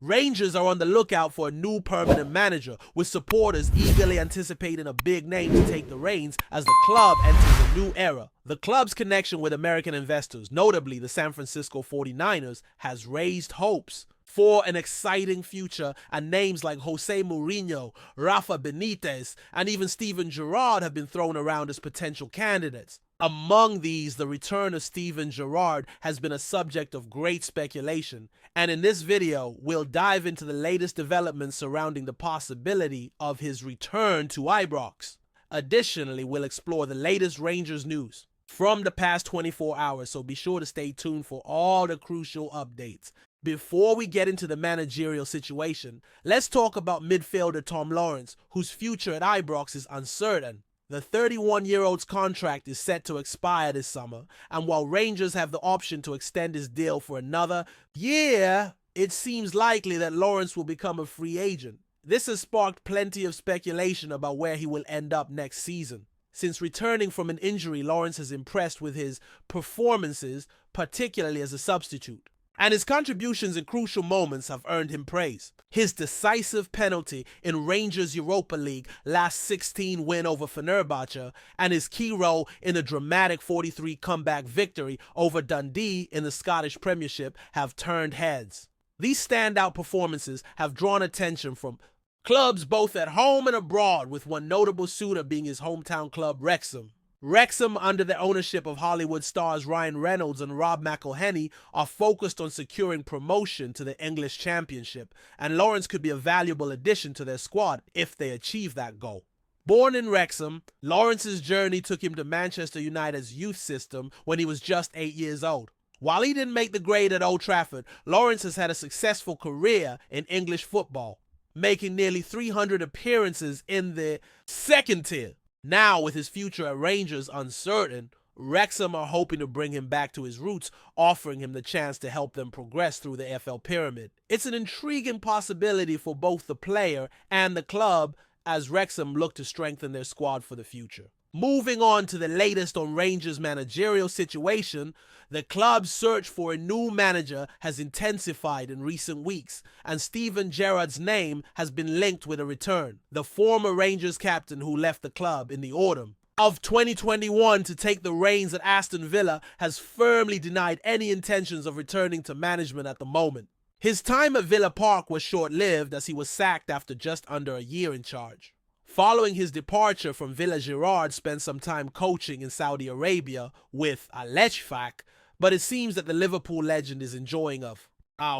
Rangers are on the lookout for a new permanent manager, with supporters eagerly anticipating a big name to take the reins as the club enters a new era. The club's connection with American investors, notably the San Francisco 49ers, has raised hopes for an exciting future, and names like Jose Mourinho, Rafa Benitez, and even Steven Gerrard have been thrown around as potential candidates. Among these, the return of Steven Gerrard has been a subject of great speculation, and in this video, we'll dive into the latest developments surrounding the possibility of his return to Ibrox. Additionally, we'll explore the latest Rangers news from the past 24 hours, so be sure to stay tuned for all the crucial updates. Before we get into the managerial situation, let's talk about midfielder Tom Lawrence, whose future at Ibrox is uncertain. The 31-year-old's contract is set to expire this summer, and while Rangers have the option to extend his deal for another year, it seems likely that Lawrence will become a free agent. This has sparked plenty of speculation about where he will end up next season. Since returning from an injury, Lawrence has impressed with his performances, particularly as a substitute, and his contributions in crucial moments have earned him praise. His decisive penalty in Rangers' Europa League last 16 win over Fenerbahce, and his key role in a dramatic 43 comeback victory over Dundee in the Scottish Premiership have turned heads. These standout performances have drawn attention from clubs both at home and abroad, with one notable suitor being his hometown club Wrexham. Wrexham, under the ownership of Hollywood stars Ryan Reynolds and Rob McElhenney, are focused on securing promotion to the English Championship, and Lawrence could be a valuable addition to their squad if they achieve that goal. Born in Wrexham, Lawrence's journey took him to Manchester United's youth system when he was just 8 years old. While he didn't make the grade at Old Trafford, Lawrence has had a successful career in English football, making nearly 300 appearances in the second tier. Now, with his future at Rangers uncertain, Wrexham are hoping to bring him back to his roots, offering him the chance to help them progress through the AFL pyramid. It's an intriguing possibility for both the player and the club as Wrexham look to strengthen their squad for the future. Moving on to the latest on Rangers' managerial situation, the club's search for a new manager has intensified in recent weeks, and Steven Gerrard's name has been linked with a return. The former Rangers captain, who left the club in the autumn of 2021 to take the reins at Aston Villa, has firmly denied any intentions of returning to management at the moment. His time at Villa Park was short-lived, as he was sacked after just under a year in charge. Following his departure from Villa, Gerrard spent some time coaching in Saudi Arabia with Al-Ettifaq, but it seems that the Liverpool legend is enjoying a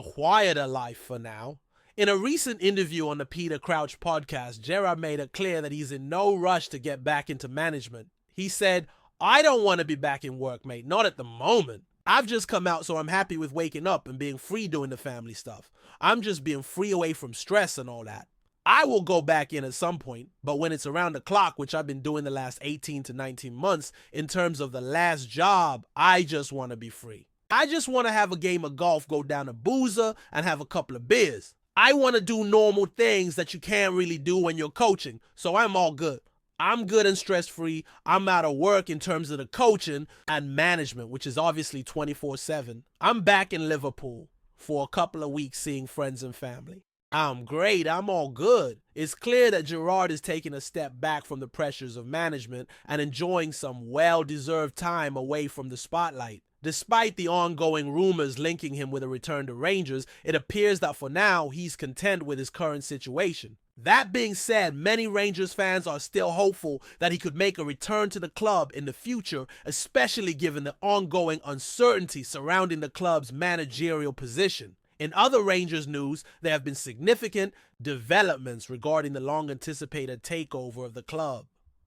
quieter life for now. In a recent interview on the Peter Crouch podcast, Gerrard made it clear that he's in no rush to get back into management. He said, "I don't want to be back in work, mate, not at the moment. I've just come out, so I'm happy with waking up and being free doing the family stuff. I'm just being free away from stress and all that. I will go back in at some point, but when it's around the clock, which I've been doing the last 18 to 19 months, in terms of the last job, I just want to be free. I just want to have a game of golf, go down to Boozer, and have a couple of beers. I want to do normal things that you can't really do when you're coaching, so I'm all good. I'm good and stress-free. I'm out of work in terms of the coaching and management, which is obviously 24/7. I'm back in Liverpool for a couple of weeks seeing friends and family. I'm great, I'm all good." It's clear that Gerrard is taking a step back from the pressures of management and enjoying some well-deserved time away from the spotlight. Despite the ongoing rumors linking him with a return to Rangers, it appears that for now, he's content with his current situation. That being said, many Rangers fans are still hopeful that he could make a return to the club in the future, especially given the ongoing uncertainty surrounding the club's managerial position. In other Rangers news, there have been significant developments regarding the long-anticipated takeover of the club.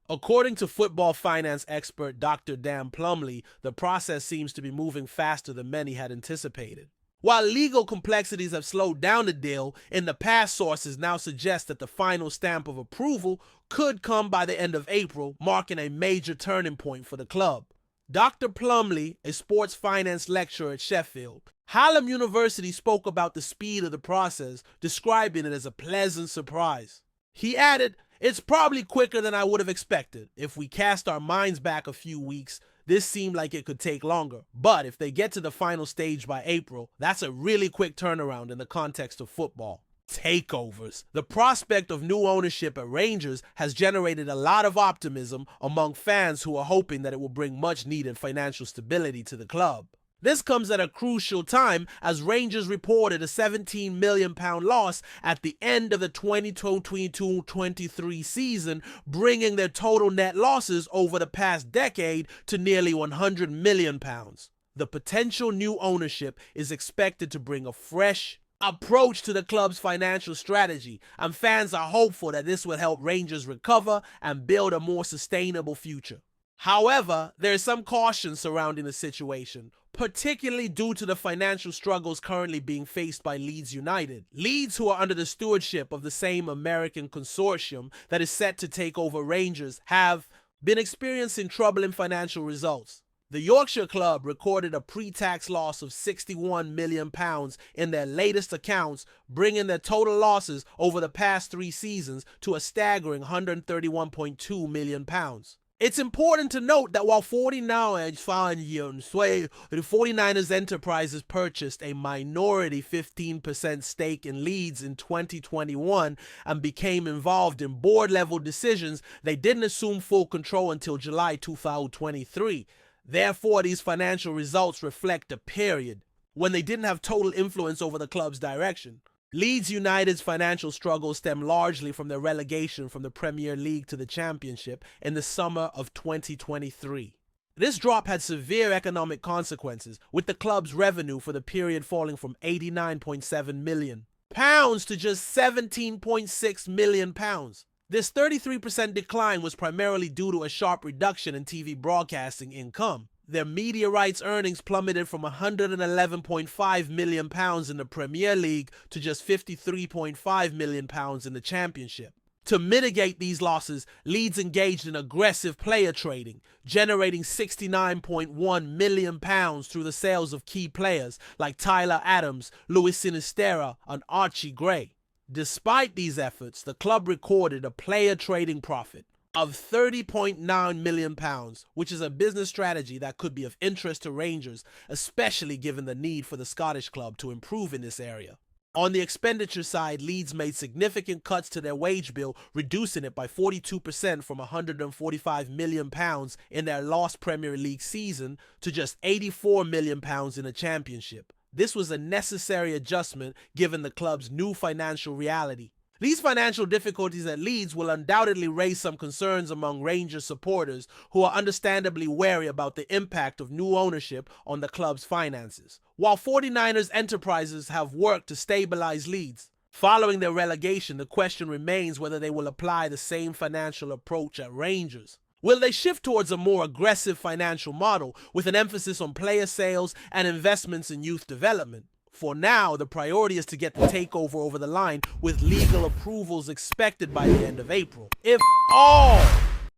According to football finance expert Dr. Dan Plumley, the process seems to be moving faster than many had anticipated. While legal complexities have slowed down the deal, in the past sources now suggest that the final stamp of approval could come by the end of April, marking a major turning point for the club. Dr. Plumley, a sports finance lecturer at Sheffield, Hallam University, spoke about the speed of the process, describing it as a pleasant surprise. He added, "It's probably quicker than I would have expected. If we cast our minds back a few weeks, this seemed like it could take longer. But if they get to the final stage by April, that's a really quick turnaround in the context of football. Takeovers. The prospect of new ownership at Rangers has generated a lot of optimism among fans who are hoping that it will bring much needed financial stability to the club. This comes at a crucial time as Rangers reported a £17 million loss at the end of the 2022-23 season, bringing their total net losses over the past decade to nearly £100 million. The potential new ownership is expected to bring a fresh approach to the club's financial strategy, and fans are hopeful that this will help Rangers recover and build a more sustainable future. However, there is some caution surrounding the situation, particularly due to the financial struggles currently being faced by Leeds United. Leeds, who are under the stewardship of the same American consortium that is set to take over Rangers, have been experiencing troubling financial results. The Yorkshire club recorded a pre-tax loss of £61 million in their latest accounts, bringing their total losses over the past 3 seasons to a staggering £131.2 million. It's important to note that while 49ers Enterprises purchased a minority 15% stake in Leeds in 2021 and became involved in board-level decisions, they didn't assume full control until July 2023. Therefore, these financial results reflect a period when they didn't have total influence over the club's direction. Leeds United's financial struggles stem largely from their relegation from the Premier League to the Championship in the summer of 2023. This drop had severe economic consequences, with the club's revenue for the period falling from £89.7 million to just £17.6 million. This 33% decline was primarily due to a sharp reduction in TV broadcasting income. Their media rights earnings plummeted from £111.5 million in the Premier League to just £53.5 million in the Championship. To mitigate these losses, Leeds engaged in aggressive player trading, generating £69.1 million through the sales of key players like Tyler Adams, Luis Sinisterra, and Archie Gray. Despite these efforts, the club recorded a player trading profit of £30.9 million, which is a business strategy that could be of interest to Rangers, especially given the need for the Scottish club to improve in this area. On the expenditure side, Leeds made significant cuts to their wage bill, reducing it by 42% from £145 million in their lost Premier League season to just £84 million in the Championship. This was a necessary adjustment given the club's new financial reality. These financial difficulties at Leeds will undoubtedly raise some concerns among Rangers supporters who are understandably wary about the impact of new ownership on the club's finances. While 49ers Enterprises have worked to stabilize Leeds, following their relegation, the question remains whether they will apply the same financial approach at Rangers. Will they shift towards a more aggressive financial model with an emphasis on player sales and investments in youth development? For now, the priority is to get the takeover over the line, with legal approvals expected by the end of April. If all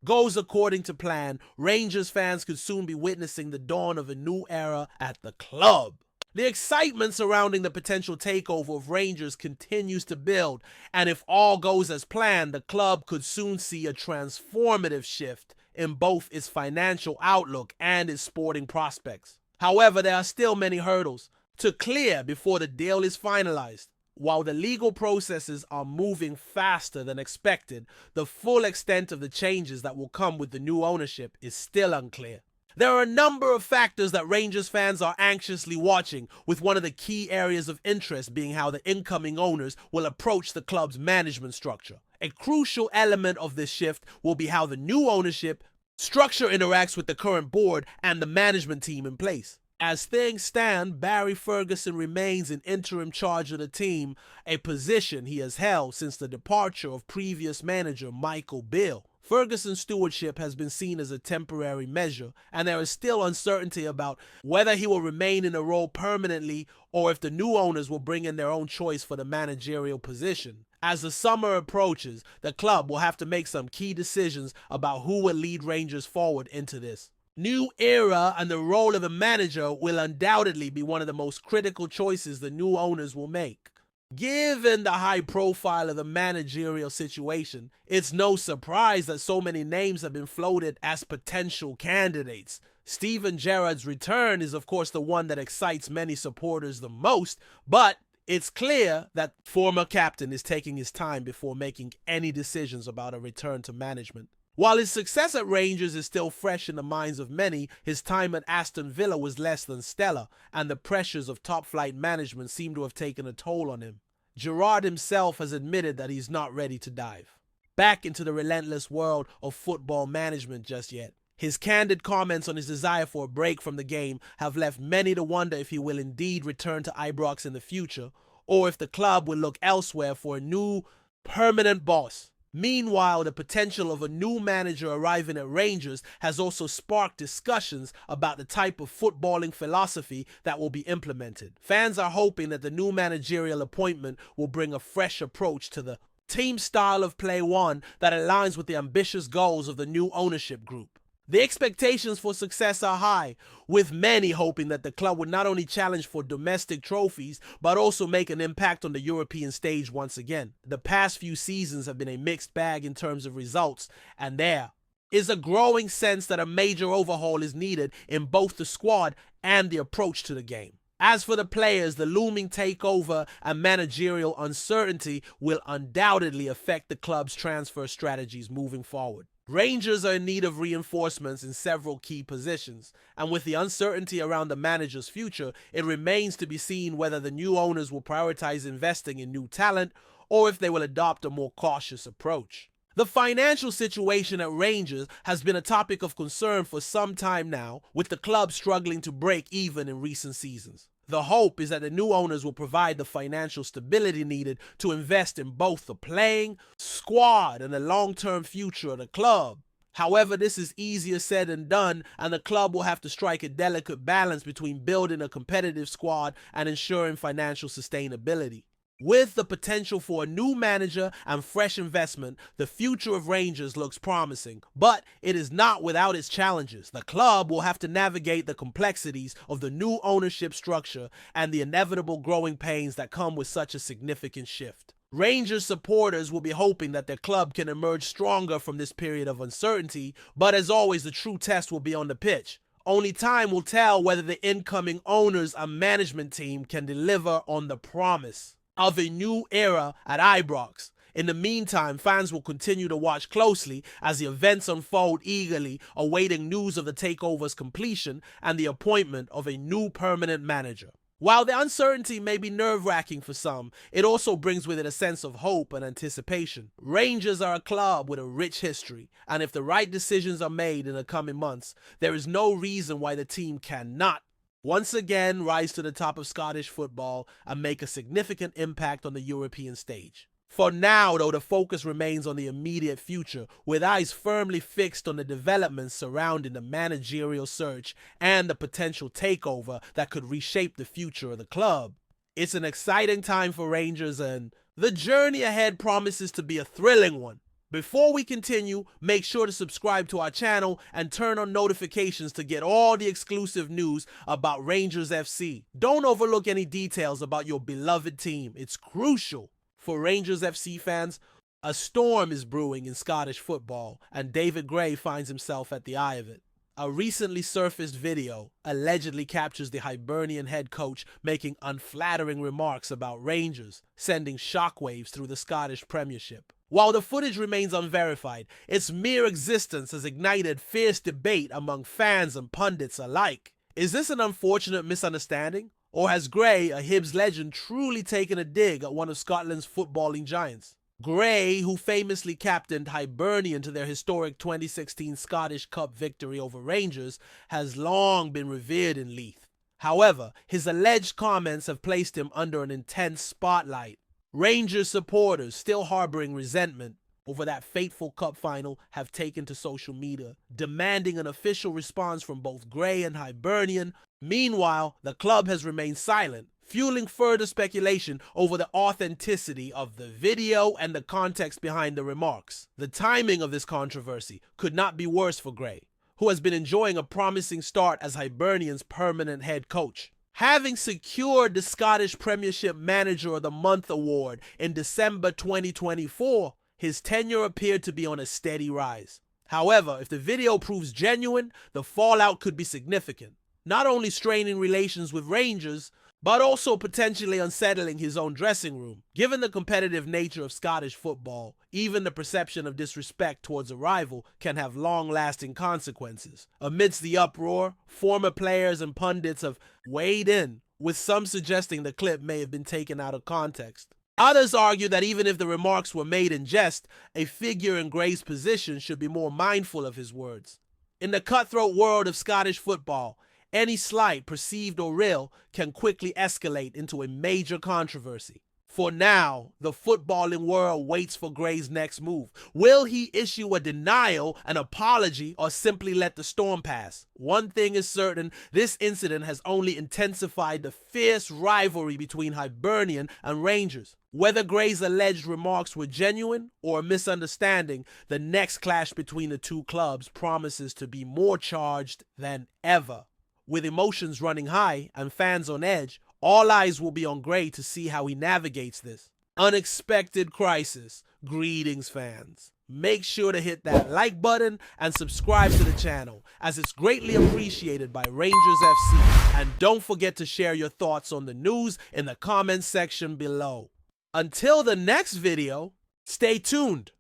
goes according to plan, Rangers fans could soon be witnessing the dawn of a new era at the club. The excitement surrounding the potential takeover of Rangers continues to build, and if all goes as planned, the club could soon see a transformative shift in both its financial outlook and its sporting prospects. However, there are still many hurdles to clear before the deal is finalized. While the legal processes are moving faster than expected, the full extent of the changes that will come with the new ownership is still unclear. There are a number of factors that Rangers fans are anxiously watching, with one of the key areas of interest being how the incoming owners will approach the club's management structure. A crucial element of this shift will be how the new ownership structure interacts with the current board and the management team in place. As things stand, Barry Ferguson remains in interim charge of the team, a position he has held since the departure of previous manager Michael Beale. Ferguson's stewardship has been seen as a temporary measure, and there is still uncertainty about whether he will remain in the role permanently or if the new owners will bring in their own choice for the managerial position. As the summer approaches, the club will have to make some key decisions about who will lead Rangers forward into this new era, and the role of a manager will undoubtedly be one of the most critical choices the new owners will make. Given the high profile of the managerial situation, it's no surprise that so many names have been floated as potential candidates. Steven Gerrard's return is of course the one that excites many supporters the most, but it's clear that former captain is taking his time before making any decisions about a return to management. While his success at Rangers is still fresh in the minds of many, his time at Aston Villa was less than stellar, and the pressures of top-flight management seem to have taken a toll on him. Gerrard himself has admitted that he's not ready to dive back into the relentless world of football management just yet. His candid comments on his desire for a break from the game have left many to wonder if he will indeed return to Ibrox in the future, or if the club will look elsewhere for a new, permanent boss. Meanwhile, the potential of a new manager arriving at Rangers has also sparked discussions about the type of footballing philosophy that will be implemented. Fans are hoping that the new managerial appointment will bring a fresh approach to the team style of play, one that aligns with the ambitious goals of the new ownership group. The expectations for success are high, with many hoping that the club would not only challenge for domestic trophies, but also make an impact on the European stage once again. The past few seasons have been a mixed bag in terms of results, and there is a growing sense that a major overhaul is needed in both the squad and the approach to the game. As for the players, the looming takeover and managerial uncertainty will undoubtedly affect the club's transfer strategies moving forward. Rangers are in need of reinforcements in several key positions, and with the uncertainty around the manager's future, it remains to be seen whether the new owners will prioritize investing in new talent or if they will adopt a more cautious approach. The financial situation at Rangers has been a topic of concern for some time now, with the club struggling to break even in recent seasons. The hope is that the new owners will provide the financial stability needed to invest in both the playing squad and the long-term future of the club. However, this is easier said than done, and the club will have to strike a delicate balance between building a competitive squad and ensuring financial sustainability. With the potential for a new manager and fresh investment, the future of Rangers looks promising, but it is not without its challenges. The club will have to navigate the complexities of the new ownership structure and the inevitable growing pains that come with such a significant shift. Rangers supporters will be hoping that their club can emerge stronger from this period of uncertainty, but as always, the true test will be on the pitch. Only time will tell whether the incoming owners and management team can deliver on the promise of a new era at Ibrox. In the meantime, fans will continue to watch closely as the events unfold, eagerly awaiting news of the takeover's completion and the appointment of a new permanent manager. While the uncertainty may be nerve-wracking for some, it also brings with it a sense of hope and anticipation. Rangers are a club with a rich history, and if the right decisions are made in the coming months, there is no reason why the team cannot once again rise to the top of Scottish football and make a significant impact on the European stage. For now, though, the focus remains on the immediate future, with eyes firmly fixed on the developments surrounding the managerial search and the potential takeover that could reshape the future of the club. It's an exciting time for Rangers, and the journey ahead promises to be a thrilling one. Before we continue, make sure to subscribe to our channel and turn on notifications to get all the exclusive news about Rangers FC. Don't overlook any details about your beloved team. It's crucial. For Rangers FC fans, a storm is brewing in Scottish football, and David Gray finds himself at the eye of it. A recently surfaced video allegedly captures the Hibernian head coach making unflattering remarks about Rangers, sending shockwaves through the Scottish Premiership. While the footage remains unverified, its mere existence has ignited fierce debate among fans and pundits alike. Is this an unfortunate misunderstanding? Or has Gray, a Hibs legend, truly taken a dig at one of Scotland's footballing giants? Gray, who famously captained Hibernian to their historic 2016 Scottish Cup victory over Rangers, has long been revered in Leith. However, his alleged comments have placed him under an intense spotlight. Rangers supporters, still harboring resentment over that fateful cup final, have taken to social media, demanding an official response from both Gray and Hibernian. Meanwhile, the club has remained silent, fueling further speculation over the authenticity of the video and the context behind the remarks. The timing of this controversy could not be worse for Gray, who has been enjoying a promising start as Hibernian's permanent head coach. Having secured the Scottish Premiership Manager of the Month award in December 2024, his tenure appeared to be on a steady rise. However, if the video proves genuine, the fallout could be significant, not only straining relations with Rangers, but also potentially unsettling his own dressing room. Given the competitive nature of Scottish football, even the perception of disrespect towards a rival can have long-lasting consequences. Amidst the uproar, former players and pundits have weighed in, with some suggesting the clip may have been taken out of context. Others argue that even if the remarks were made in jest, a figure in Gray's position should be more mindful of his words. In the cutthroat world of Scottish football, any slight, perceived or real, can quickly escalate into a major controversy. For now, the footballing world waits for Gray's next move. Will he issue a denial, an apology, or simply let the storm pass? One thing is certain, this incident has only intensified the fierce rivalry between Hibernian and Rangers. Whether Gray's alleged remarks were genuine or a misunderstanding, the next clash between the two clubs promises to be more charged than ever. With emotions running high and fans on edge, all eyes will be on Gray to see how he navigates this unexpected crisis. Greetings, fans. Make sure to hit that like button and subscribe to the channel, as it's greatly appreciated by Rangers FC. And don't forget to share your thoughts on the news in the comments section below. Until the next video, stay tuned.